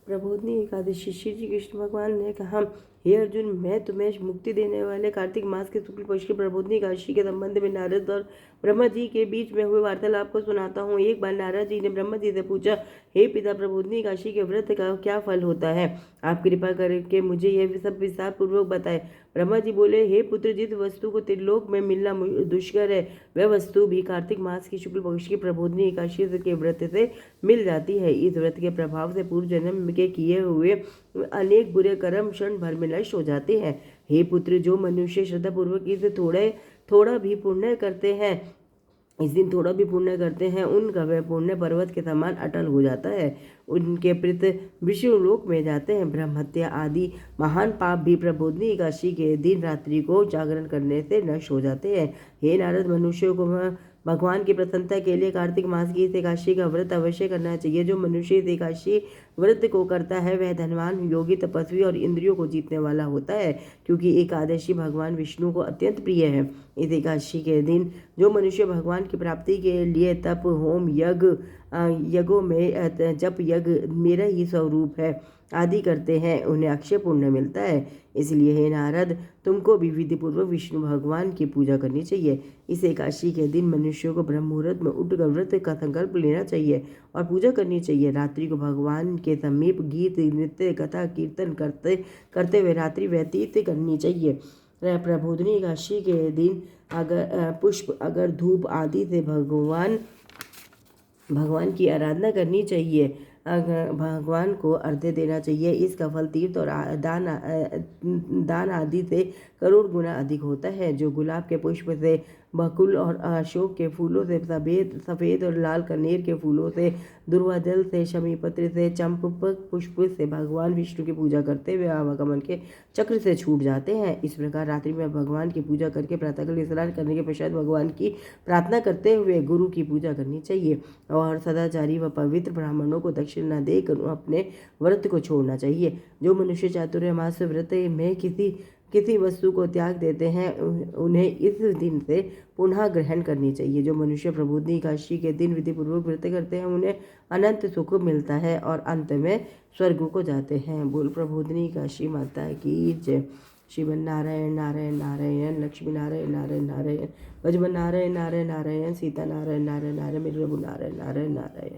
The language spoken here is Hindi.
प्रबोधिनी एकादशी। श्री कृष्ण भगवान ने कहा, हे अर्जुन, मैं तुम्हें मुक्ति देने वाले कार्तिक मास के शुक्ल पक्ष की प्रबोधिनी एकादशी के संबंध में नारद और ब्रह्मा जी के बीच में हुए वार्तालाप को सुनाता हूँ। एक बार नारद जी ने ब्रह्मा जी से पूछा, हे पिता, प्रबोधिनी एकादशी के व्रत का क्या फल होता है? आप कृपा करके मुझे यह सब विस्तार पूर्वक बताएं। ब्रह्मा जी बोले, हे पुत्र, जिस वस्तु को त्रिलोक में मिलना दुष्कर है, वह वस्तु भी कार्तिक मास की शुक्ल पक्ष की प्रबोधिनी एकादशी के व्रत से मिल जाती है। इस व्रत के प्रभाव से पूर्व जन्म के किए हुए अनेक बुरे कर्म क्षण भर में नष्ट हो जाते हैं। हे पुत्र, जो मनुष्य श्रद्धापूर्वक इसे थोड़ा भी पुण्य करते हैं, इस दिन थोड़ा भी पुण्य करते हैं, उनका वह पुण्य पर्वत के समान अटल हो जाता है। उनके प्रेत विष्णु लोक में जाते हैं। ब्रह्म हत्या आदि महान पाप भी प्रबोधिनी एकादशी के दिन रात्रि को जागरण करने से नष्ट हो जाते हैं। हे नारद, मनुष्यों को भगवान की प्रसन्नता के लिए कार्तिक मास की इस एकादशी का व्रत अवश्य करना चाहिए। जो मनुष्य इस एकादशी व्रत को करता है, वह धनवान, योगी, तपस्वी और इंद्रियों को जीतने वाला होता है, क्योंकि एकादशी भगवान विष्णु को अत्यंत प्रिय है। इस एकादशी के दिन जो मनुष्य भगवान की प्राप्ति के लिए तप, होम, यज्ञों में जप, यज्ञ मेरा ही स्वरूप है आदि करते हैं, उन्हें अक्षय पुण्य मिलता है। इसलिए हे नारद, तुमको भी विधि पूर्वक विष्णु भगवान की पूजा करनी चाहिए। इस एकादशी के दिन मनुष्यों को ब्रह्म मुहूर्त में उठकर व्रत का संकल्प लेना चाहिए और पूजा करनी चाहिए। रात्रि को भगवान के समीप गीत, नृत्य, कथा, कीर्तन करते हुए रात्रि व्यतीत करनी चाहिए। प्रबोधिनी एकादशी के दिन अगर पुष्प, अगर धूप आदि से भगवान की आराधना करनी चाहिए। भगवान को अर्घ्य देना चाहिए। इसका फल तीर्थ और दान आदि से करोड़ गुना अधिक होता है। जो गुलाब के पुष्प से, बकुल और अशोक के फूलों से, सफ़ेद और लाल कनेर के फूलों से, दुर्वादल से, शमीपत्र से, चंपक पुष्प से भगवान विष्णु की पूजा करते हुए आवागमन के चक्र से छूट जाते हैं। इस प्रकार रात्रि में भगवान की पूजा करके प्रातःकाल स्नान करने के पश्चात भगवान की प्रार्थना करते हुए गुरु की पूजा करनी चाहिए और सदाचारी व पवित्र ब्राह्मणों को दक्षिणा देकर अपने व्रत को छोड़ना चाहिए। जो मनुष्य चातुर्मास व्रत में किसी वस्तु को त्याग देते हैं, उन्हें इस दिन से पुनः ग्रहण करनी चाहिए। जो मनुष्य प्रबोधिनी एकादशी के दिन विधिपूर्वक व्रत करते हैं, उन्हें अनंत सुख मिलता है और अंत में स्वर्ग को जाते हैं। बोल प्रबोधिनी एकादशी माता की जय। शिवन नारायण नारायण नारायण, लक्ष्मी नारायण नारायण नारायण, गजबन नारायण नारायण नारायण, सीता नारायण नारायण नारायण, मेरे प्रभु नारायण नारायण नारायण।